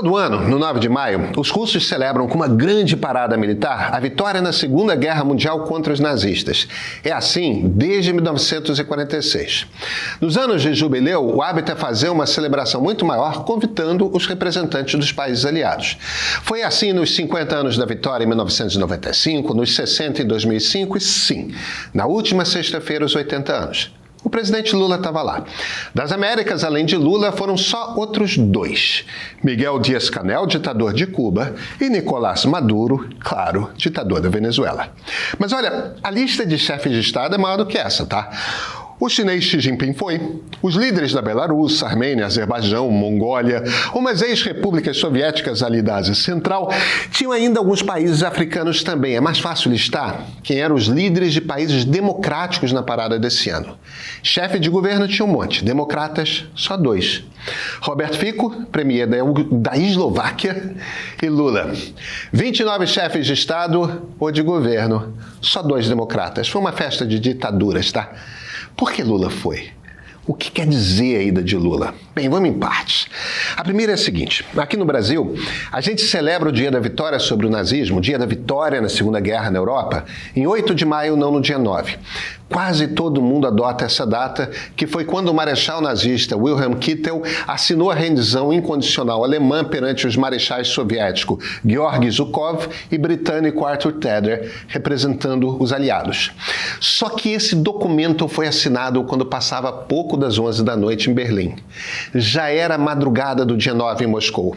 Todo ano, no 9 de maio, os russos celebram com uma grande parada militar a vitória na Segunda Guerra Mundial contra os nazistas. É assim desde 1946. Nos anos de jubileu, o hábito é fazer uma celebração muito maior, convidando os representantes dos países aliados. Foi assim nos 50 anos da vitória em 1995, nos 60 em 2005 e, sim, na última sexta-feira, os 80 anos. O presidente Lula estava lá. Das Américas, além de Lula, foram só outros dois. Miguel Díaz-Canel, ditador de Cuba, e Nicolás Maduro, claro, ditador da Venezuela. Mas olha, a lista de chefes de Estado é maior do que essa, tá? O chinês Xi Jinping foi, os líderes da Belarus, Armênia, Azerbaijão, Mongólia, umas ex-repúblicas soviéticas ali da Ásia Central, tinham ainda alguns países africanos também. É mais fácil listar quem eram os líderes de países democráticos na parada desse ano. Chefe de governo tinha um monte, democratas só dois. Roberto Fico, premier da Eslováquia, e Lula. 29 chefes de Estado ou de governo, só dois democratas. Foi uma festa de ditaduras, tá? Por que Lula foi? O que quer dizer a ida de Lula? Bem, vamos em partes. A primeira é a seguinte: aqui no Brasil, a gente celebra o dia da vitória sobre o nazismo, o dia da vitória na Segunda Guerra na Europa, em 8 de maio, não no dia 9. Quase todo mundo adota essa data, que foi quando o marechal nazista Wilhelm Kittel assinou a rendição incondicional alemã perante os marechais soviéticos Georgy Zhukov e britânico Arthur Tedder, representando os aliados. Só que esse documento foi assinado quando passava pouco das 11 da noite em Berlim. Já era madrugada do dia 9 em Moscou.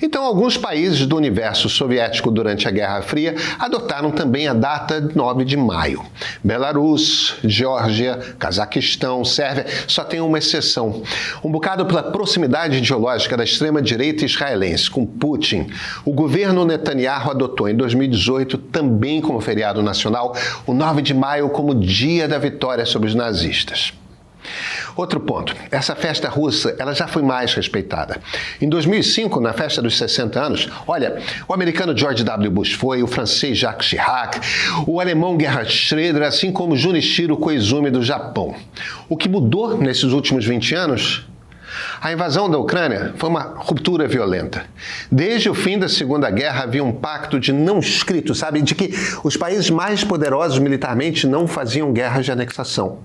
Então, alguns países do universo soviético durante a Guerra Fria adotaram também a data 9 de maio. Belarus, Geórgia, Cazaquistão, Sérvia, só tem uma exceção. Um bocado pela proximidade ideológica da extrema-direita israelense com Putin, o governo Netanyahu adotou em 2018, também como feriado nacional, o 9 de maio como dia da vitória sobre os nazistas. Outro ponto, essa festa russa, ela já foi mais respeitada. Em 2005, na festa dos 60 anos, olha, o americano George W. Bush foi, o francês Jacques Chirac, o alemão Gerhard Schröder, assim como Junichiro Koizumi do Japão. O que mudou nesses últimos 20 anos? A invasão da Ucrânia foi uma ruptura violenta. Desde o fim da Segunda Guerra havia um pacto de não escrito, sabe, de que os países mais poderosos militarmente não faziam guerras de anexação.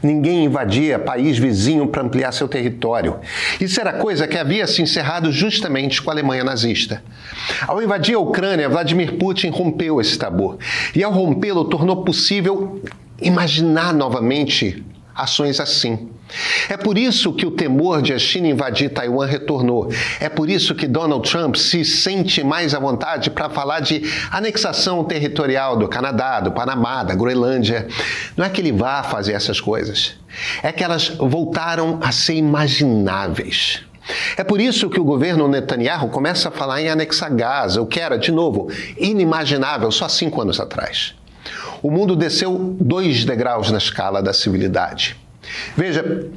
Ninguém invadia país vizinho para ampliar seu território. Isso era coisa que havia se encerrado justamente com a Alemanha nazista. Ao invadir a Ucrânia, Vladimir Putin rompeu esse tabu. E ao rompê-lo, tornou possível imaginar novamente ações assim. É por isso que o temor de a China invadir Taiwan retornou. É por isso que Donald Trump se sente mais à vontade para falar de anexação territorial do Canadá, do Panamá, da Groenlândia. Não é que ele vá fazer essas coisas. É que elas voltaram a ser imagináveis. É por isso que o governo Netanyahu começa a falar em anexar Gaza, o que era, de novo, inimaginável só 5 anos atrás. O mundo desceu 2 degraus na escala da civilidade. Veja,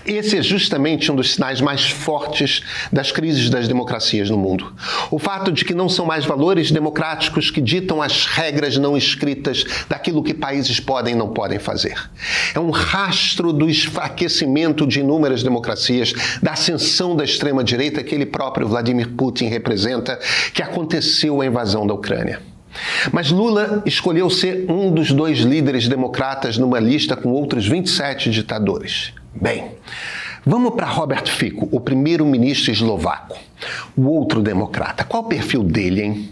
esse é justamente um dos sinais mais fortes das crises das democracias no mundo. O fato de que não são mais valores democráticos que ditam as regras não escritas daquilo que países podem e não podem fazer. É um rastro do enfraquecimento de inúmeras democracias, da ascensão da extrema-direita que ele próprio, Vladimir Putin, representa, que aconteceu a invasão da Ucrânia. Mas Lula escolheu ser um dos 2 líderes democratas numa lista com outros 27 ditadores. Bem, vamos para Robert Fico, o primeiro-ministro eslovaco, o outro democrata. Qual o perfil dele, hein?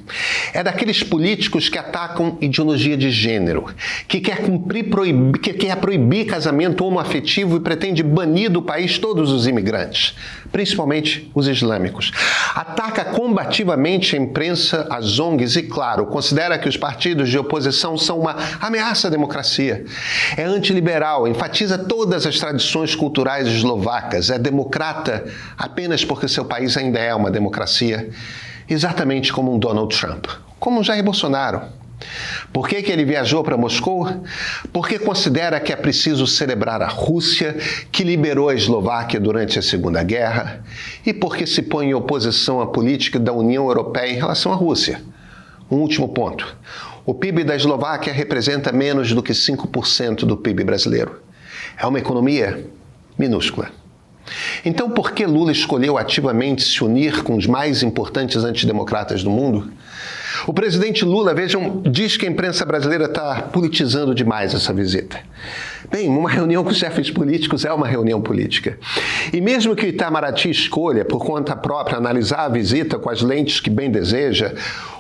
É daqueles políticos que atacam ideologia de gênero, que quer proibir casamento homoafetivo e pretende banir do país todos os imigrantes, principalmente os islâmicos. Ataca combativamente a imprensa, as ONGs e, claro, considera que os partidos de oposição são uma ameaça à democracia. É antiliberal, enfatiza todas as tradições culturais eslovacas, é democrata apenas porque seu país ainda é uma democracia, exatamente como um Donald Trump, como um Jair Bolsonaro. Por que ele viajou para Moscou? Porque considera que é preciso celebrar a Rússia, que liberou a Eslováquia durante a Segunda Guerra, e porque se põe em oposição à política da União Europeia em relação à Rússia. Um último ponto. O PIB da Eslováquia representa menos do que 5% do PIB brasileiro. É uma economia minúscula. Então, por que Lula escolheu ativamente se unir com os mais importantes antidemocratas do mundo? O presidente Lula, vejam, diz que a imprensa brasileira está politizando demais essa visita. Bem, uma reunião com chefes políticos é uma reunião política. E mesmo que o Itamaraty escolha, por conta própria, analisar a visita com as lentes que bem deseja,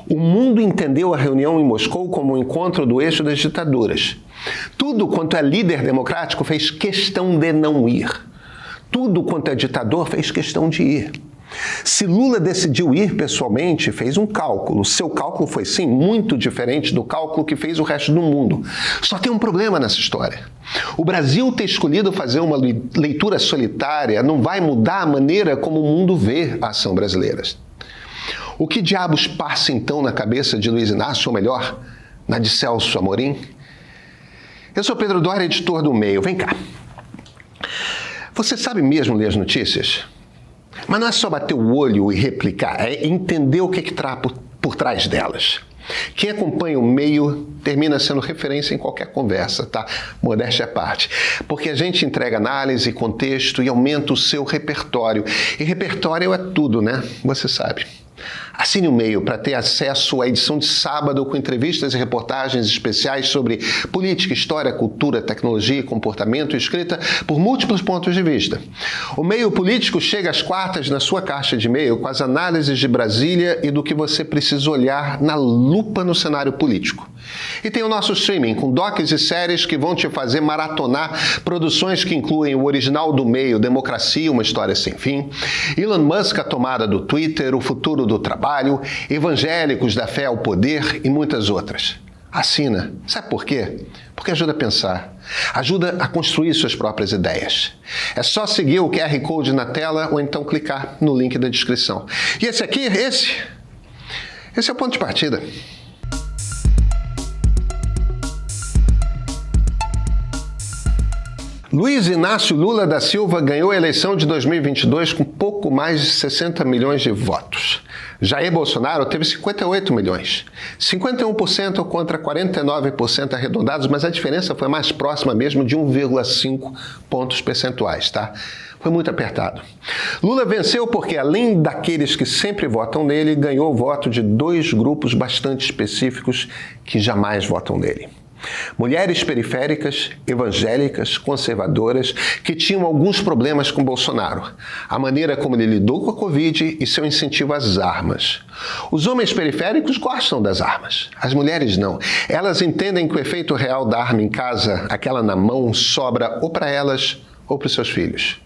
o mundo entendeu a reunião em Moscou como um encontro do eixo das ditaduras. Tudo quanto é líder democrático fez questão de não ir. Tudo quanto é ditador fez questão de ir. Se Lula decidiu ir pessoalmente, fez um cálculo. Seu cálculo foi, sim, muito diferente do cálculo que fez o resto do mundo. Só tem um problema nessa história. O Brasil ter escolhido fazer uma leitura solitária não vai mudar a maneira como o mundo vê a ação brasileira. O que diabos passa, então, na cabeça de Luiz Inácio, ou melhor, na de Celso Amorim? Eu sou Pedro Doria, editor do Meio. Vem cá. Você sabe mesmo ler as notícias? Mas não é só bater o olho e replicar, é entender o que está por trás delas. Quem acompanha o Meio termina sendo referência em qualquer conversa, tá? Modéstia à parte. Porque a gente entrega análise, contexto e aumenta o seu repertório. E repertório é tudo, né? Você sabe. Assine o Meio para ter acesso à edição de sábado com entrevistas e reportagens especiais sobre política, história, cultura, tecnologia e comportamento, escrita por múltiplos pontos de vista. O Meio Político chega às quartas na sua caixa de e-mail com as análises de Brasília e do que você precisa olhar na lupa no cenário político. E tem o nosso streaming, com docs e séries que vão te fazer maratonar produções que incluem o original do Meio, Democracia, uma história sem fim, Elon Musk, a tomada do Twitter, o futuro do trabalho, Evangélicos da fé ao poder e muitas outras. Assina. Sabe por quê? Porque ajuda a pensar. Ajuda a construir suas próprias ideias. É só seguir o QR Code na tela ou então clicar no link da descrição. E esse aqui, esse é o ponto de partida. Luiz Inácio Lula da Silva ganhou a eleição de 2022 com pouco mais de 60 milhões de votos. Jair Bolsonaro teve 58 milhões. 51% contra 49% arredondados, mas a diferença foi mais próxima mesmo de 1,5 pontos percentuais, tá? Foi muito apertado. Lula venceu porque, além daqueles que sempre votam nele, ganhou o voto de dois grupos bastante específicos que jamais votam nele. Mulheres periféricas, evangélicas, conservadoras, que tinham alguns problemas com Bolsonaro. A maneira como ele lidou com a Covid e seu incentivo às armas. Os homens periféricos gostam das armas. As mulheres não. Elas entendem que o efeito real da arma em casa, aquela na mão, sobra ou para elas ou para os seus filhos.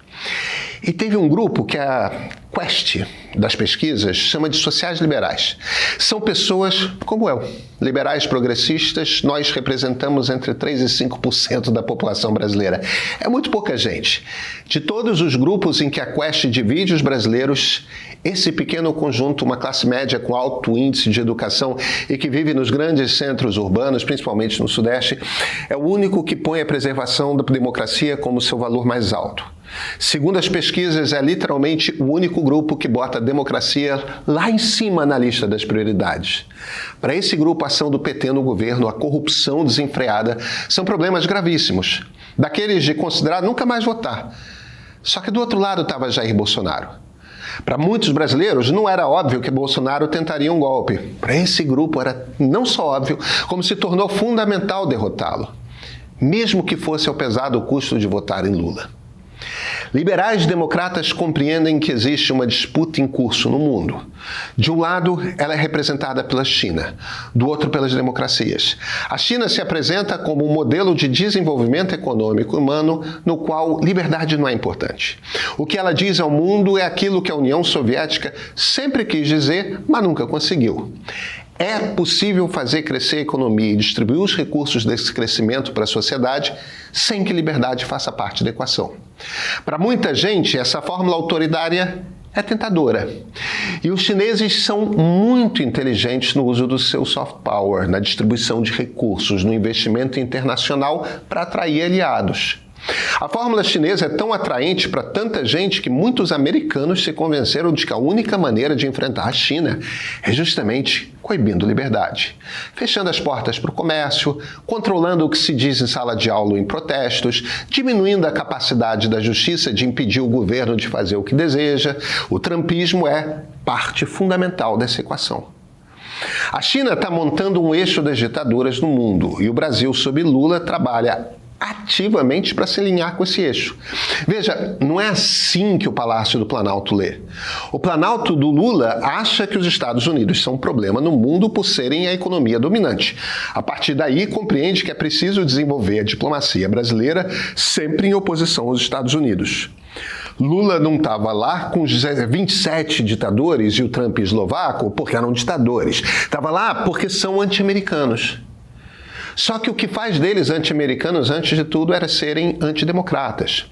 E teve um grupo que a Quest das pesquisas chama de sociais liberais. São pessoas como eu, liberais progressistas, nós representamos entre 3% e 5% da população brasileira. É muito pouca gente. De todos os grupos em que a Quest divide os brasileiros, esse pequeno conjunto, uma classe média com alto índice de educação e que vive nos grandes centros urbanos, principalmente no Sudeste, é o único que põe a preservação da democracia como seu valor mais alto. Segundo as pesquisas, é literalmente o único grupo que bota a democracia lá em cima na lista das prioridades. Para esse grupo, a ação do PT no governo, a corrupção desenfreada, são problemas gravíssimos. Daqueles de considerar nunca mais votar. Só que do outro lado estava Jair Bolsonaro. Para muitos brasileiros, não era óbvio que Bolsonaro tentaria um golpe. Para esse grupo, era não só óbvio, como se tornou fundamental derrotá-lo. Mesmo que fosse ao pesado custo de votar em Lula. Liberais democratas compreendem que existe uma disputa em curso no mundo. De um lado, ela é representada pela China, do outro pelas democracias. A China se apresenta como um modelo de desenvolvimento econômico humano no qual liberdade não é importante. O que ela diz ao mundo é aquilo que a União Soviética sempre quis dizer, mas nunca conseguiu. É possível fazer crescer a economia e distribuir os recursos desse crescimento para a sociedade sem que liberdade faça parte da equação. Para muita gente, essa fórmula autoritária é tentadora. E os chineses são muito inteligentes no uso do seu soft power, na distribuição de recursos, no investimento internacional para atrair aliados. A fórmula chinesa é tão atraente para tanta gente que muitos americanos se convenceram de que a única maneira de enfrentar a China é justamente coibindo liberdade, fechando as portas para o comércio, controlando o que se diz em sala de aula em protestos, diminuindo a capacidade da justiça de impedir o governo de fazer o que deseja. O trumpismo é parte fundamental dessa equação. A China está montando um eixo das ditaduras no mundo e o Brasil, sob Lula, trabalha ativamente para se alinhar com esse eixo. Veja, não é assim que o Palácio do Planalto lê. O Planalto do Lula acha que os Estados Unidos são um problema no mundo por serem a economia dominante. A partir daí, compreende que é preciso desenvolver a diplomacia brasileira sempre em oposição aos Estados Unidos. Lula não estava lá com os 27 ditadores e o Trump eslovaco porque eram ditadores. Estava lá porque são anti-americanos. Só que o que faz deles anti-americanos, antes de tudo, era serem antidemocratas.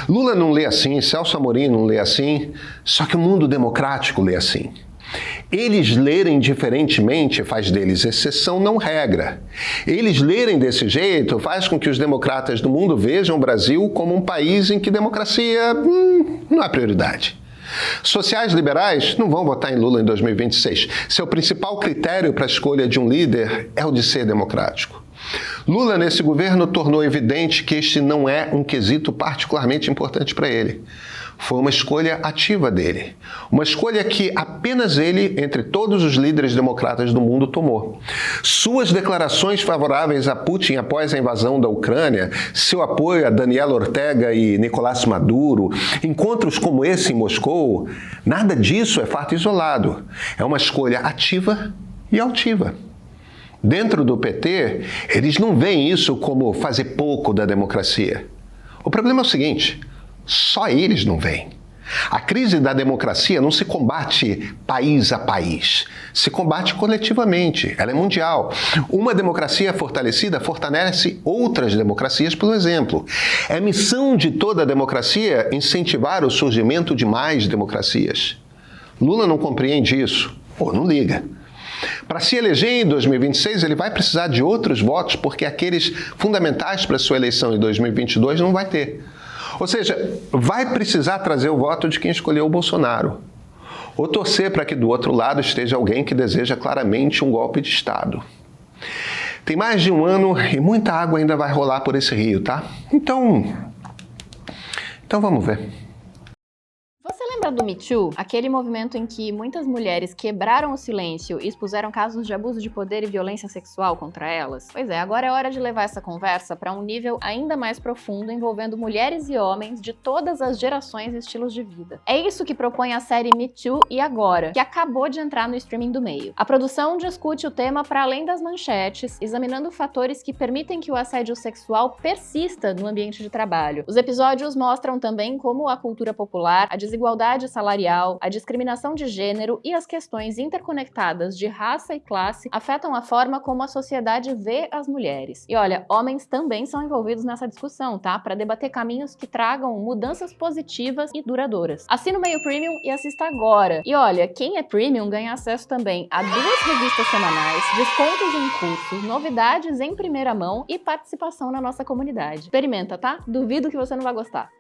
Lula não lê assim, Celso Amorim não lê assim, só que o mundo democrático lê assim. Eles lerem diferentemente faz deles exceção, não regra. Eles lerem desse jeito faz com que os democratas do mundo vejam o Brasil como um país em que democracia não é prioridade. Sociais liberais não vão votar em Lula em 2026. Seu principal critério para a escolha de um líder é o de ser democrático. Lula, nesse governo, tornou evidente que este não é um quesito particularmente importante para ele. Foi uma escolha ativa dele. Uma escolha que apenas ele, entre todos os líderes democratas do mundo, tomou. Suas declarações favoráveis a Putin após a invasão da Ucrânia, seu apoio a Daniel Ortega e Nicolás Maduro, encontros como esse em Moscou, nada disso é fato isolado. É uma escolha ativa e altiva. Dentro do PT, eles não veem isso como fazer pouco da democracia. O problema é o seguinte: só eles não veem. A crise da democracia não se combate país a país, se combate coletivamente, ela é mundial. Uma democracia fortalecida fortalece outras democracias pelo exemplo. É missão de toda a democracia incentivar o surgimento de mais democracias. Lula não compreende isso, ou não liga. Para se eleger em 2026, ele vai precisar de outros votos, porque aqueles fundamentais para a sua eleição em 2022 não vai ter. Ou seja, vai precisar trazer o voto de quem escolheu o Bolsonaro. Ou torcer para que do outro lado esteja alguém que deseja claramente um golpe de Estado. Tem mais de um ano e muita água ainda vai rolar por esse rio, tá? Então vamos ver. Você lembra do Me Too? Aquele movimento em que muitas mulheres quebraram o silêncio e expuseram casos de abuso de poder e violência sexual contra elas? Pois é, agora é hora de levar essa conversa para um nível ainda mais profundo, envolvendo mulheres e homens de todas as gerações e estilos de vida. É isso que propõe a série Me Too e Agora, que acabou de entrar no streaming do meio. A produção discute o tema para além das manchetes, examinando fatores que permitem que o assédio sexual persista no ambiente de trabalho. Os episódios mostram também como a cultura popular, a desigualdade salarial, a discriminação de gênero e as questões interconectadas de raça e classe afetam a forma como a sociedade vê as mulheres. E olha, homens também são envolvidos nessa discussão, tá? Para debater caminhos que tragam mudanças positivas e duradouras. Assina o Meio Premium e assista agora. E olha, quem é Premium ganha acesso também a 2 revistas semanais, descontos em cursos, novidades em primeira mão e participação na nossa comunidade. Experimenta, tá? Duvido que você não vai gostar.